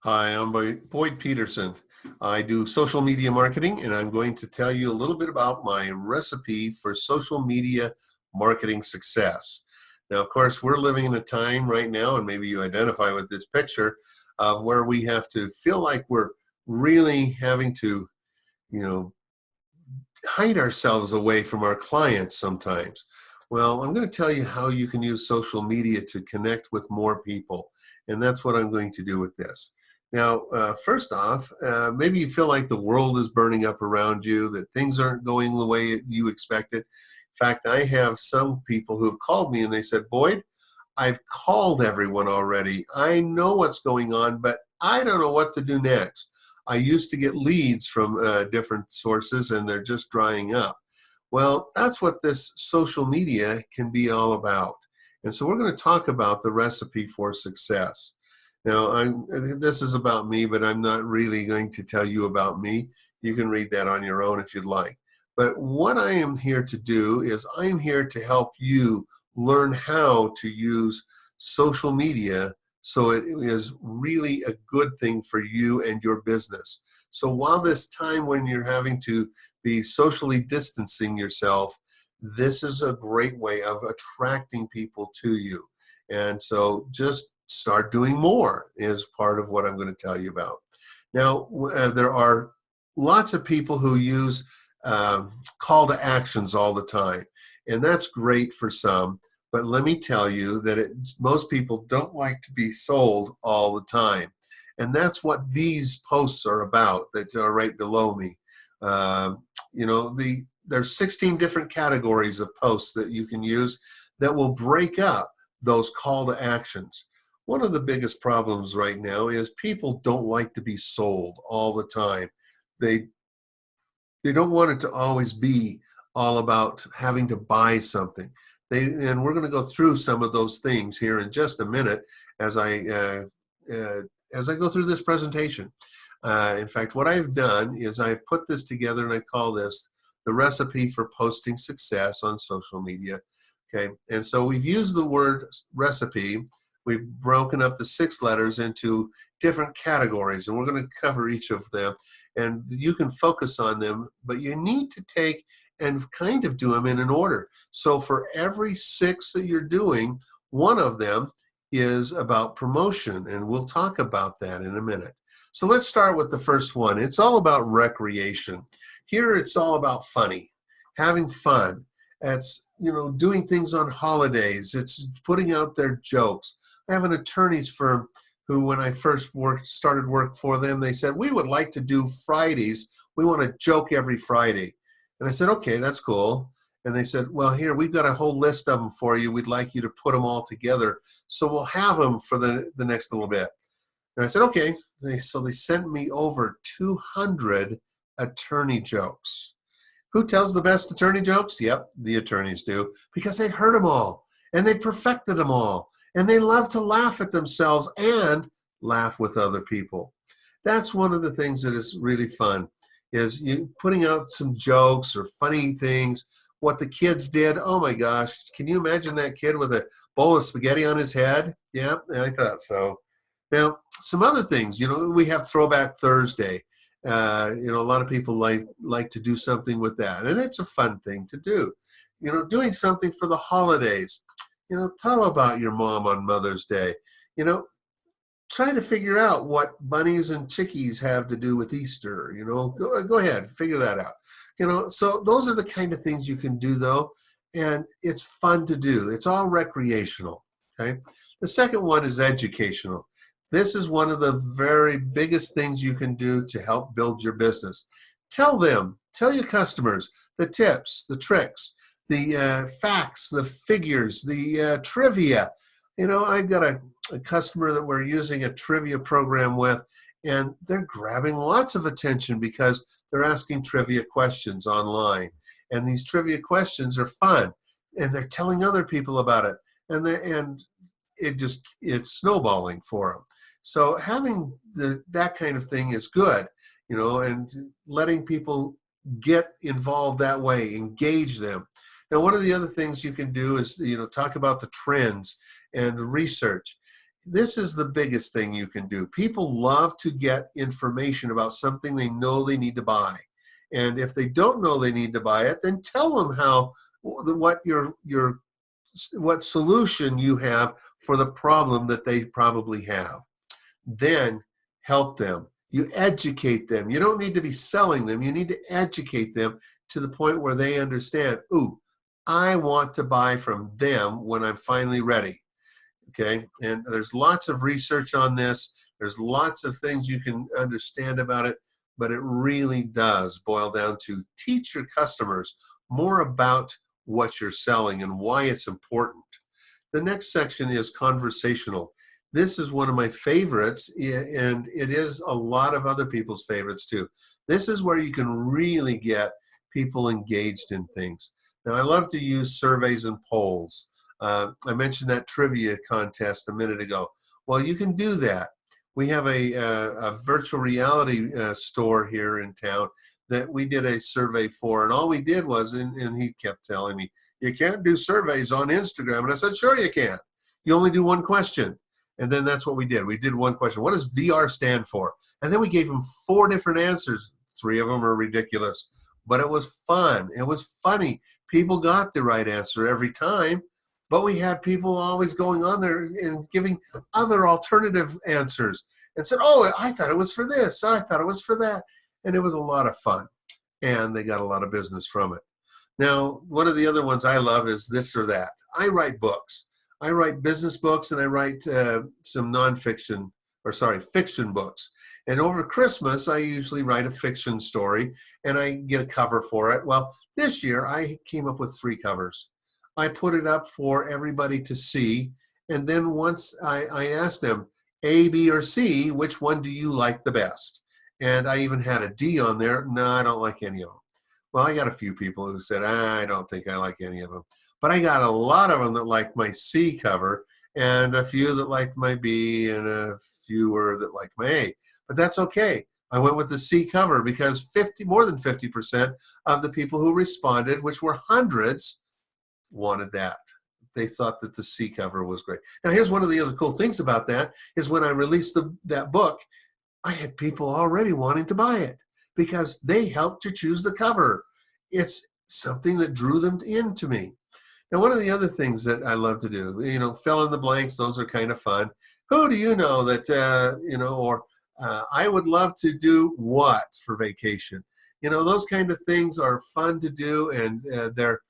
Hi, I'm Boyd Peterson. I do social media marketing, and I'm going to tell you a little bit about my recipe for social media marketing success. Now, of course, we're living in a time right now, and maybe you identify with this picture, of where we have to feel like we're really having to, you know, hide ourselves away from our clients sometimes. Well, I'm going to tell you how you can use social media to connect with more people, and that's what I'm going to do with this. Now, first off, maybe you feel like the world is burning up around you, that things aren't going the way you expected. In fact, I have some people who have called me and they said, Boyd, I've called everyone already. I know what's going on, but I don't know what to do next. I used to get leads from different sources and they're just drying up. Well, that's what this social media can be all about. And so we're going to talk about the recipe for success. Now, this is about me, but I'm not really going to tell you about me. You can read that on your own if you'd like. But what I am here to do is I'm here to help you learn how to use social media so it is really a good thing for you and your business. So while this time when you're having to be socially distancing yourself, this is a great way of attracting people to you. And so just start doing more is part of what I'm going to tell you about. Now, there are lots of people who use call to actions all the time, and that's great for some. But let me tell you that most people don't like to be sold all the time. And that's what these posts are about that are right below me. There's 16 different categories of posts that you can use that will break up those call to actions. One of the biggest problems right now is people don't like to be sold all the time. They don't want it to always be all about having to buy something. And we're going to go through some of those things here in just a minute as I go through this presentation. In fact, what I've done is I've put this together and I call this the recipe for posting success on social media. Okay, and so we've used the word recipe. We've broken up the 6 letters into different categories, and we're going to cover each of them. And you can focus on them, but you need to take and kind of do them in an order. So for every 6 that you're doing, one of them is about promotion, and we'll talk about that in a minute. So let's start with the first one. It's all about recreation. Here it's all about funny, having fun. It's, doing things on holidays. It's putting out their jokes. I have an attorney's firm who, when I first started work for them, they said, we would like to do Fridays. We want to joke every Friday. And I said, okay, that's cool. And they said, well, here, we've got a whole list of them for you. We'd like you to put them all together. So we'll have them for the next little bit. And I said, okay. So they sent me over 200 attorney jokes. Who tells the best attorney jokes? Yep, the attorneys do, because they've heard them all and they've perfected them all. And they love to laugh at themselves and laugh with other people. That's one of the things that is really fun, is you putting out some jokes or funny things. What the kids did, oh my gosh, can you imagine that kid with a bowl of spaghetti on his head? Yeah, I thought so. Now, some other things, we have Throwback Thursday. A lot of people like to do something with that, and it's a fun thing to do. Doing something for the holidays. Tell about your mom on Mother's Day. Try to figure out what bunnies and chickies have to do with Easter. Go ahead, figure that out. So those are the kind of things you can do, though, and it's fun to do. It's all recreational. Okay. The second one is educational. This is one of the very biggest things you can do to help build your business. Tell your customers the tips, the tricks, the facts, the figures, the trivia. I've got a customer that we're using a trivia program with, and they're grabbing lots of attention because they're asking trivia questions online. And these trivia questions are fun, and they're telling other people about it. And it's snowballing for them. So having that kind of thing is good, and letting people get involved that way, engage them. Now, one of the other things you can do is, talk about the trends and the research. This is the biggest thing you can do. People love to get information about something they know they need to buy. And if they don't know they need to buy it, then tell them what solution you have for the problem that they probably have. Then help them. You educate them. You don't need to be selling them. You need to educate them to the point where they understand, ooh, I want to buy from them when I'm finally ready. Okay, and there's lots of research on this. There's lots of things you can understand about it, but it really does boil down to teach your customers more about what you're selling and why it's important. The next section is conversational. This is one of my favorites, and it is a lot of other people's favorites too. This is where you can really get people engaged in things. Now, I love to use surveys and polls. I mentioned that trivia contest a minute ago. Well, you can do that. We have a virtual reality store here in town that we did a survey for, and all we did was, and he kept telling me, you can't do surveys on Instagram. And I said, sure you can. You only do one question. And then that's what we did. We did one question. What does VR stand for? And then we gave them 4 different answers. 3 of them are ridiculous, but it was fun. It was funny. People got the right answer every time. But we had people always going on there and giving other alternative answers and said, oh, I thought it was for this. I thought it was for that. And it was a lot of fun. And they got a lot of business from it. Now, one of the other ones I love is this or that. I write books. I write business books, and I write some fiction books. And over Christmas, I usually write a fiction story, and I get a cover for it. Well, this year, I came up with 3 covers. I put it up for everybody to see, and then once I asked them, A, B, or C, which one do you like the best? And I even had a D on there. No, I don't like any of them. Well, I got a few people who said, I don't think I like any of them. But I got a lot of them that liked my C cover, and a few that liked my B, and a fewer that liked my A. But that's okay. I went with the C cover because more than 50% of the people who responded, which were hundreds, wanted that. They thought that the C cover was great. Now, here's one of the other cool things about that is when I released that book, I had people already wanting to buy it because they helped to choose the cover. It's something that drew them into me. Now, one of the other things that I love to do, fill in the blanks, those are kind of fun. Who do you know that, I would love to do what for vacation? Those kind of things are fun to do, and they're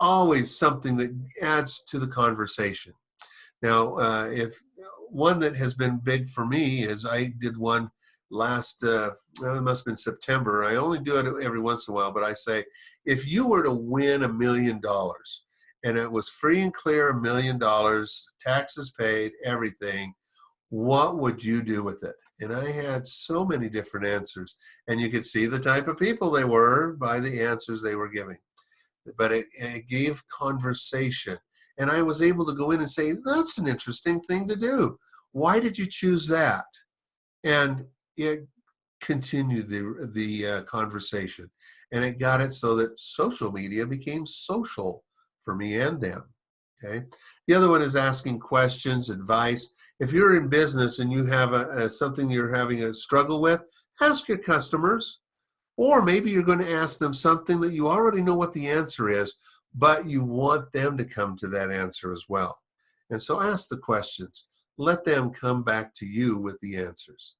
always something that adds to the conversation. Now, if one that has been big for me is I did one last, it must have been September. I only do it every once in a while, but I say, if you were to win $1 million and it was free and clear $1 million, taxes paid, everything, what would you do with it? And I had so many different answers, and you could see the type of people they were by the answers they were giving. But it gave conversation. And I was able to go in and say, that's an interesting thing to do. Why did you choose that? And it continued the conversation. And it got it so that social media became social for me and them. Okay. The other one is asking questions, advice. If you're in business and you have something you're having a struggle with, ask your customers. Or maybe you're going to ask them something that you already know what the answer is, but you want them to come to that answer as well. And so ask the questions. Let them come back to you with the answers.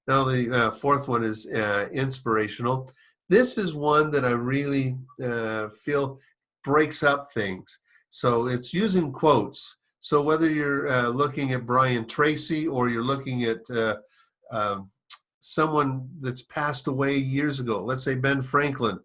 Now, the 4th one is inspirational. This is one that I really feel breaks up things. So it's using quotes. So whether you're looking at Brian Tracy or you're looking at someone that's passed away years ago, let's say Ben Franklin,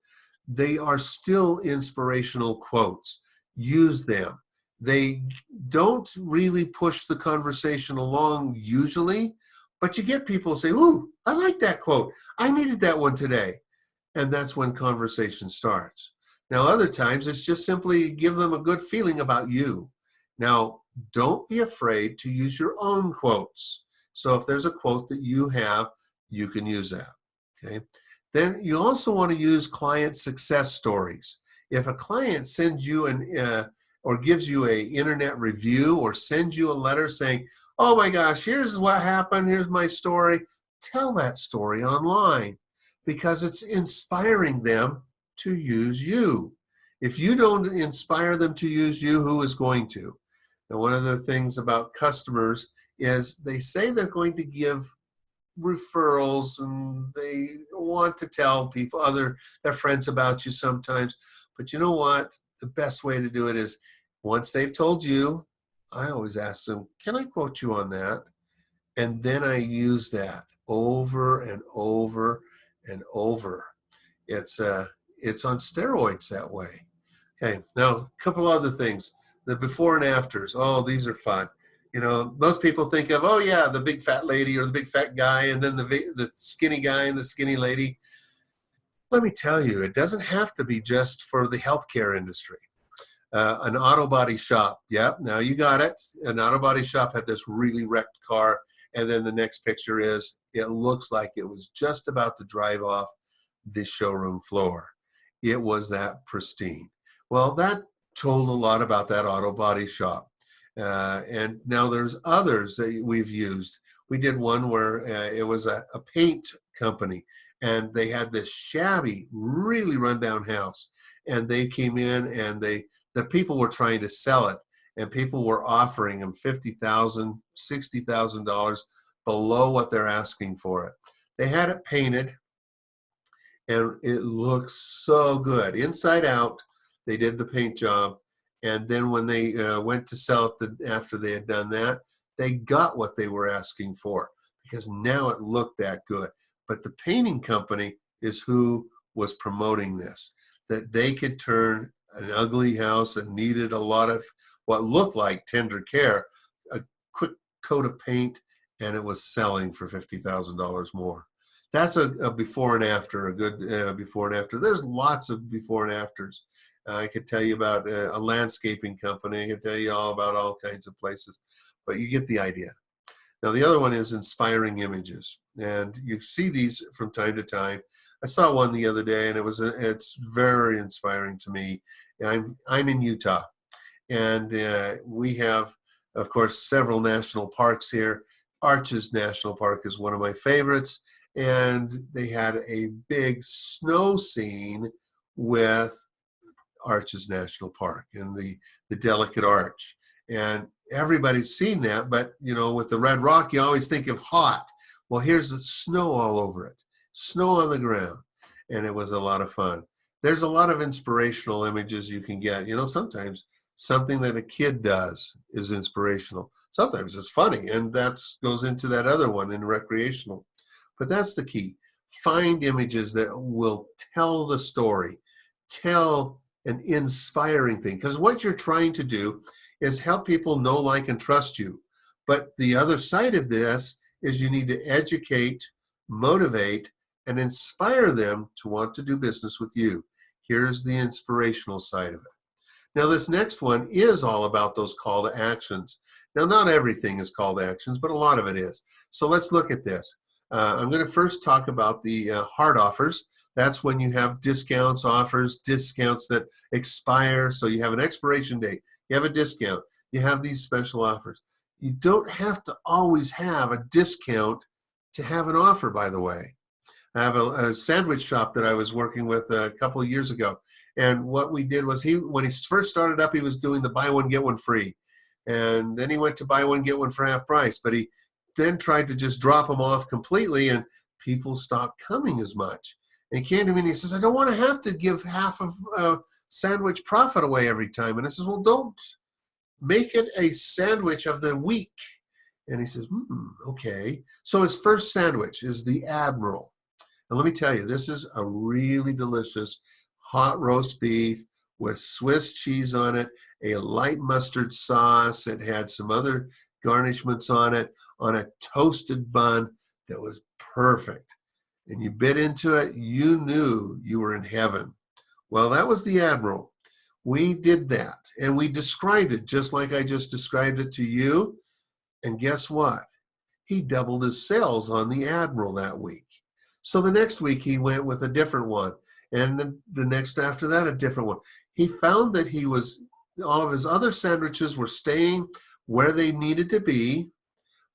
they are still inspirational quotes. Use them. They don't really push the conversation along usually, but you get people say, ooh, I like that quote. I needed that one today. And that's when conversation starts. Now, other times it's just simply give them a good feeling about you. Now, don't be afraid to use your own quotes. So if there's a quote that you have, you can use that. Okay. Then you also want to use client success stories. If a client sends you or gives you a internet review or sends you a letter saying, oh my gosh, here's what happened, here's my story, tell that story online because it's inspiring them to use you. If you don't inspire them to use you, who is going to? And one of the things about customers is they say they're going to give referrals and they want to tell people, their friends about you sometimes. But you know what? The best way to do it is once they've told you, I always ask them, can I quote you on that? And then I use that over and over and over. It's on steroids that way. Okay, now a couple other things. The before and afters. Oh, these are fun. You know, most people think of, oh yeah, the big fat lady or the big fat guy, and then the skinny guy and the skinny lady. Let me tell you, it doesn't have to be just for the healthcare industry. An auto body shop. Yep, now you got it. An auto body shop had this really wrecked car, and then the next picture is, it looks like it was just about to drive off the showroom floor. It was that pristine. Well, that told a lot about that auto body shop. And now there's others that we've used. We did one where it was a paint company, and they had this shabby, really rundown house. And they came in, and the people were trying to sell it, and people were offering them $50,000, $60,000 below what they're asking for it. They had it painted, and it looks so good inside out. They did the paint job, and then when they went to sell it after they had done that, they got what they were asking for because now it looked that good. But the painting company is who was promoting this, that they could turn an ugly house that needed a lot of what looked like tender care, a quick coat of paint, and it was selling for $50,000 more. That's a before and after, a good before and after. There's lots of before and afters. I could tell you about a landscaping company. I could tell you all about all kinds of places, but you get the idea. Now, the other one is inspiring images, and you see these from time to time. I saw one the other day, and it's very inspiring to me. I'm in Utah, and we have, of course, several national parks here. Arches National Park is one of my favorites, and they had a big snow scene with Arches National Park and the delicate arch. And everybody's seen that, but you know, with the red rock, you always think of hot. Well, here's the snow all over it, snow on the ground, and it was a lot of fun. There's a lot of inspirational images you can get. You know, sometimes something that a kid does is inspirational. Sometimes it's funny, and that goes into that other one in recreational. But that's the key. Find images that will tell the story, tell an inspiring thing, because what you're trying to do is help people know, like, and trust you. But the other side of this is you need to educate, motivate, and inspire them to want to do business with you. Here's the inspirational side of it. Now, this next one is all about those call to actions. Now, not everything is call to actions, but a lot of it is. So let's look at this. I'm going to first talk about the hard offers. That's when you have discounts, offers, discounts that expire. So you have an expiration date, you have a discount, you have these special offers. You don't have to always have a discount to have an offer, by the way. I have a sandwich shop that I was working with a couple of years ago. And what we did was, when he first started up, he was doing the buy one, get one free. And then he went to buy one, get one for half price. But he then tried to just drop them off completely, and people stopped coming as much. And he came to me and he says, I don't want to have to give half of sandwich profit away every time. And I says, well, don't make it a sandwich of the week. And he says, okay. So his first sandwich is the Admiral. And let me tell you, this is a really delicious hot roast beef with Swiss cheese on it, a light mustard sauce. It had some other garnishments on it, on a toasted bun that was perfect. And you bit into it, you knew you were in heaven. Well, that was the Admiral. We did that, and we described it just like I just described it to you. And guess what? He doubled his sales on the Admiral that week. So the next week he went with a different one, and the next after that a different one. He found that he was all of his other sandwiches were staying where they needed to be,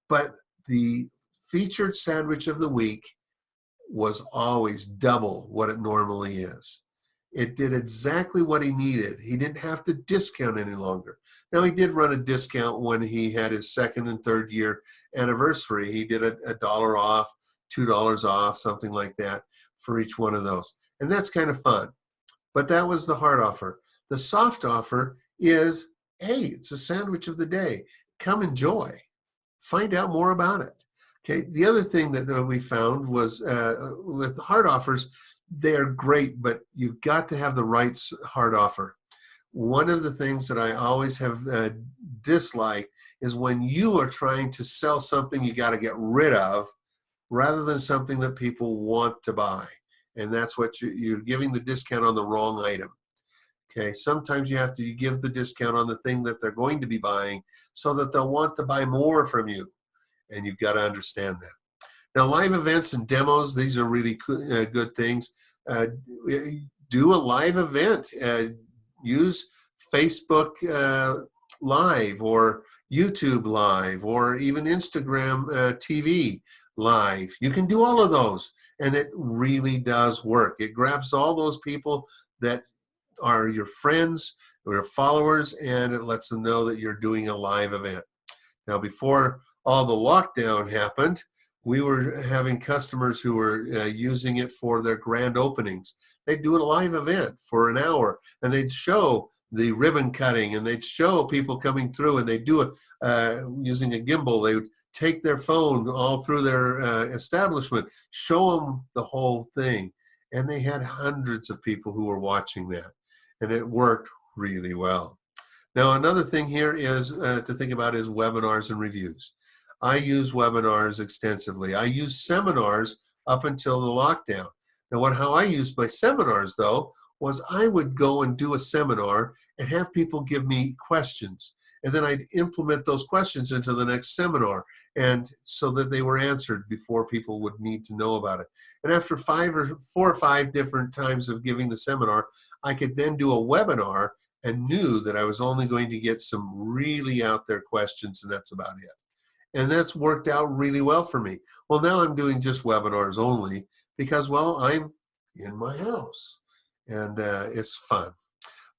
but the featured sandwich of the week was always double what it normally is. It did exactly what he needed. He didn't have to discount any longer. Now, he did run a discount when he had his second and third year anniversary. He did a dollar off, $2 off, something like that for each one of those. And that's kind of fun. But that was the hard offer. The soft offer is, hey, it's a sandwich of the day. Come enjoy. Find out more about it. Okay. The other thing that we found was with hard offers, they're great, but you've got to have the right hard offer. One of the things that I always have disliked is when you are trying to sell something you got to get rid of rather than something that people want to buy. And that's what you're giving the discount on the wrong item. Okay, sometimes you have to give the discount on the thing that they're going to be buying so that they'll want to buy more from you. And you've got to understand that. Now, live events and demos, these are really good things. Do a live event. Use Facebook Live or YouTube Live or even Instagram TV Live. You can do all of those, and it really does work. It grabs all those people that are your friends or your followers, and it lets them know that you're doing a live event. Now, before all the lockdown happened, we were having customers who were using it for their grand openings. They'd do a live event for an hour, and they'd show the ribbon cutting, and they'd show people coming through, and they'd do it using a gimbal. They would take their phone all through their establishment, show them the whole thing. And they had hundreds of people who were watching that, and it worked really well. Now, another thing here is to think about is webinars and reviews. I use webinars extensively. I use seminars up until the lockdown. Now, how I used my seminars, though, was I would go and do a seminar and have people give me questions. And then I'd implement those questions into the next seminar, and so that they were answered before people would need to know about it. And after 4 or 5 different times of giving the seminar, I could then do a webinar and knew that I was only going to get some really out there questions, and that's about it. And that's worked out really well for me. Well, now I'm doing just webinars only because, well, I'm in my house and it's fun.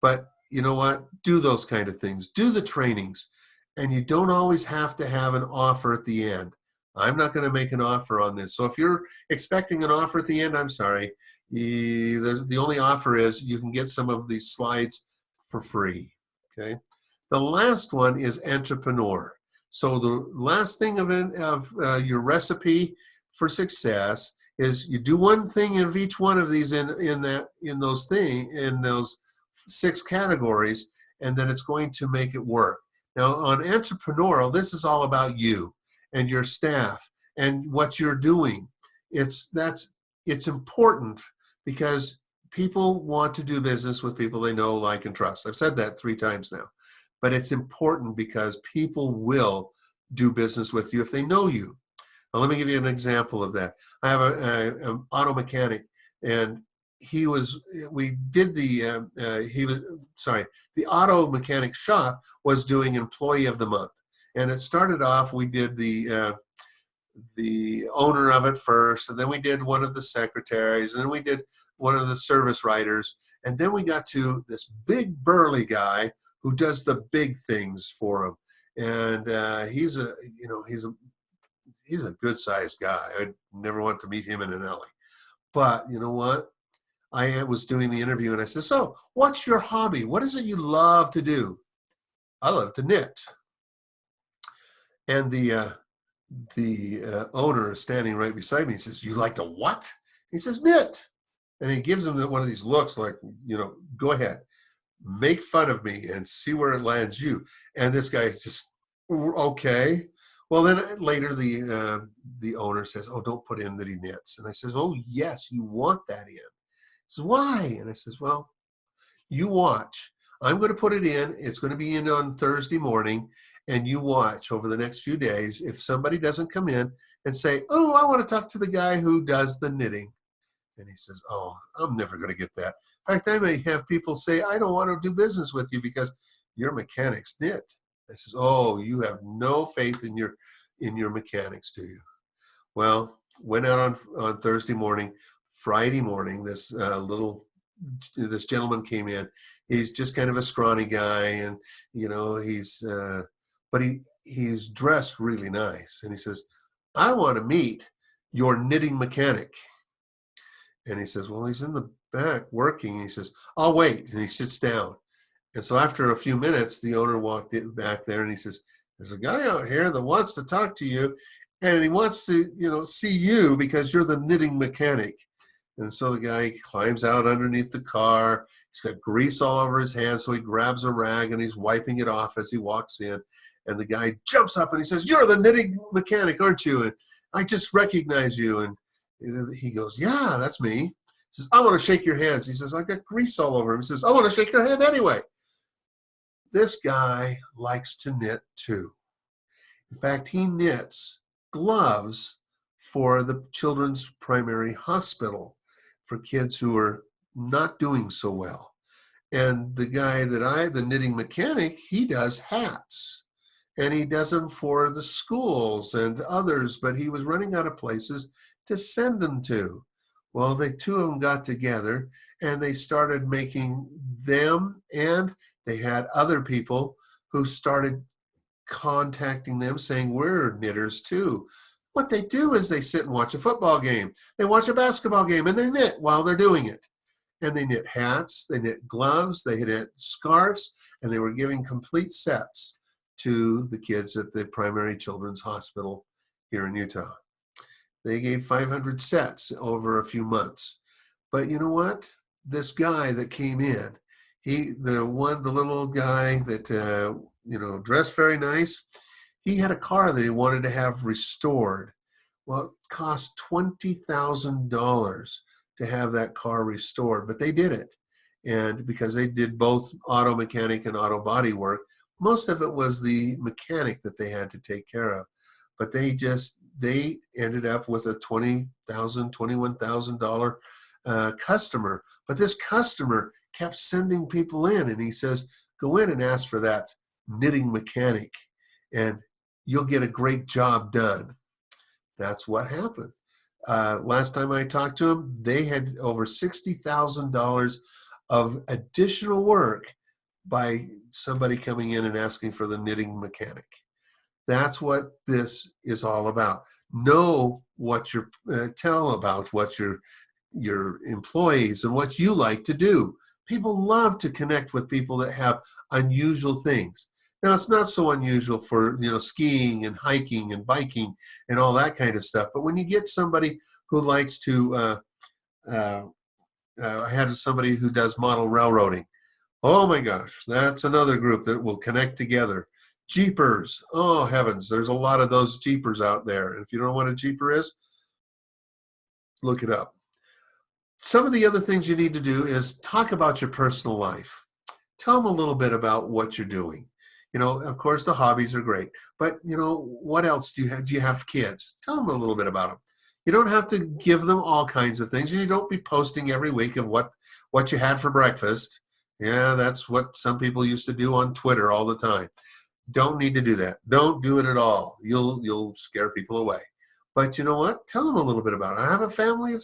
But you know what? Do those kind of things. Do the trainings. And you don't always have to have an offer at the end. I'm not going to make an offer on this. So if you're expecting an offer at the end, I'm sorry. The only offer is you can get some of these slides for free. Okay. The last one is entrepreneur. So the last thing of your recipe for success is you do one thing of each one of these in those 6 categories, and then it's going to make it work. Now, on entrepreneurial, this is all about you and your staff and what you're doing. It's important because people want to do business with people they know, like, and trust. I've said that 3 times now. But it's important because people will do business with you if they know you. Now, let me give you an example of that. I have an auto mechanic, and the auto mechanic shop was doing employee of the month. And it started off, we did the owner of it first, and then we did one of the secretaries, and then we did one of the service writers, and then we got to this big burly guy who does the big things for him. And he's a good sized guy. I never want to meet him in an alley. But you know what? I was doing the interview and I said, so what's your hobby? What is it you love to do? I love to knit. And the owner is standing right beside me. He says, you like to what? He says, knit. And he gives him one of these looks like, go ahead, make fun of me and see where it lands you. And this guy is just, okay. Well, then later the owner says, oh, don't put in that he knits. And I says, oh, yes, you want that in. He says, why? And I says, well, you watch. I'm going to put it in. It's going to be in on Thursday morning. And you watch over the next few days if somebody doesn't come in and say, oh, I want to talk to the guy who does the knitting. And he says, oh, I'm never going to get that. In fact, I may have people say, I don't want to do business with you because your mechanics knit. I says, oh, you have no faith in your mechanics, do you? Well, went out on Thursday morning. Friday morning, this gentleman came in. He's just kind of a scrawny guy, and but he's dressed really nice. And he says, I want to meet your knitting mechanic. And he says, well, he's in the back working. And he says, I'll wait. And he sits down. And so after a few minutes, the owner walked in back there, and he says, there's a guy out here that wants to talk to you, and he wants to, see you because you're the knitting mechanic. And so the guy climbs out underneath the car. He's got grease all over his hands, so he grabs a rag and he's wiping it off as he walks in. And the guy jumps up and he says, you're the knitting mechanic, aren't you? And I just recognize you. And he goes, yeah, that's me. He says, I want to shake your hands. He says, I got grease all over him. He says, I want to shake your hand anyway. This guy likes to knit too. In fact, he knits gloves for the children's primary hospital for kids who are not doing so well. And the guy the knitting mechanic, he does hats. And he does them for the schools and others, but he was running out of places to send them to. Well, the two of them got together and they started making them, and they had other people who started contacting them saying, we're knitters too. What they do is they sit and watch a football game. They watch a basketball game and they knit while they're doing it. And they knit hats, they knit gloves, they knit scarves, and they were giving complete sets to the kids at the primary children's hospital here in Utah. They gave 500 sets over a few months. But you know what? This guy that came in, the little guy that, dressed very nice, he had a car that he wanted to have restored. Well, it cost $20,000 to have that car restored, but they did it. And because they did both auto mechanic and auto body work, most of it was the mechanic that they had to take care of. But they ended up with a $20,000, $21,000 customer. But this customer kept sending people in, and he says, go in and ask for that knitting mechanic, and you'll get a great job done. That's what happened. Last time I talked to them, they had over $60,000 of additional work by somebody coming in and asking for the knitting mechanic. That's what this is all about. Know what tell about what your employees and what you like to do. People love to connect with people that have unusual things. Now, it's not so unusual for skiing and hiking and biking and all that kind of stuff. But when you get somebody who likes to, I had somebody who does model railroading. Oh my gosh, that's another group that will connect together. Jeepers, oh heavens, there's a lot of those Jeepers out there. If you don't know what a Jeeper is, look it up. Some of the other things you need to do is talk about your personal life. Tell them a little bit about what you're doing. Of course, the hobbies are great, but what else do you have? Do you have kids? Tell them a little bit about them. You don't have to give them all kinds of things, and you don't be posting every week of what you had for breakfast. Yeah, that's what some people used to do on Twitter all the time. Don't need to do that. Don't do it at all. You'll scare people away. But you know what? Tell them a little bit about it. I have a family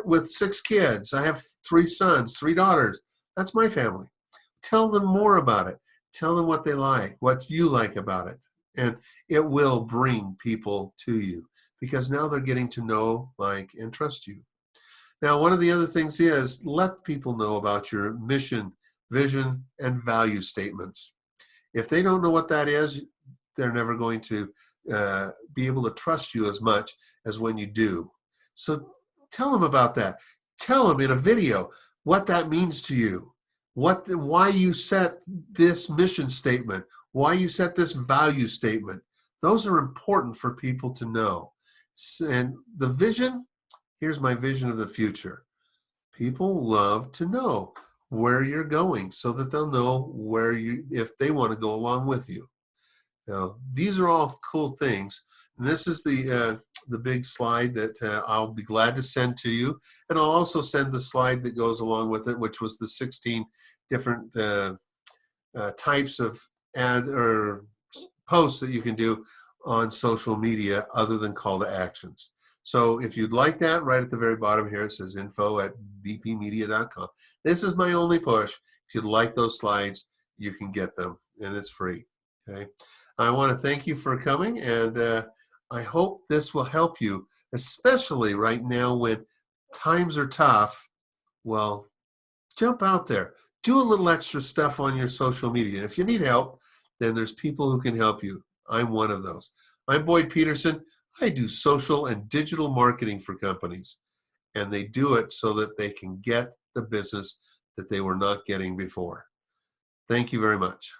with 6 kids. I have 3 sons, 3 daughters. That's my family. Tell them more about it. Tell them what they like, what you like about it. And it will bring people to you because now they're getting to know, like, and trust you. Now, one of the other things is let people know about your mission, vision, and value statements. If they don't know what that is, they're never going to be able to trust you as much as when you do. So tell them about that. Tell them in a video what that means to you, why you set this mission statement, why you set this value statement. Those are important for people to know. And the vision, here's my vision of the future. People love to know where you're going so that they'll know if they want to go along with you. Now, these are all cool things. And this is the big slide that I'll be glad to send to you. And I'll also send the slide that goes along with it, which was the 16 different types of ad or posts that you can do on social media other than call to actions. So if you'd like that, right at the very bottom here, it says info@bpmedia.com. This is my only push. If you'd like those slides, you can get them, and it's free. Okay. I want to thank you for coming, and I hope this will help you, especially right now when times are tough. Well, jump out there, do a little extra stuff on your social media. And if you need help, then there's people who can help you. I'm one of those. I'm Boyd Peterson. I do social and digital marketing for companies, and they do it so that they can get the business that they were not getting before. Thank you very much.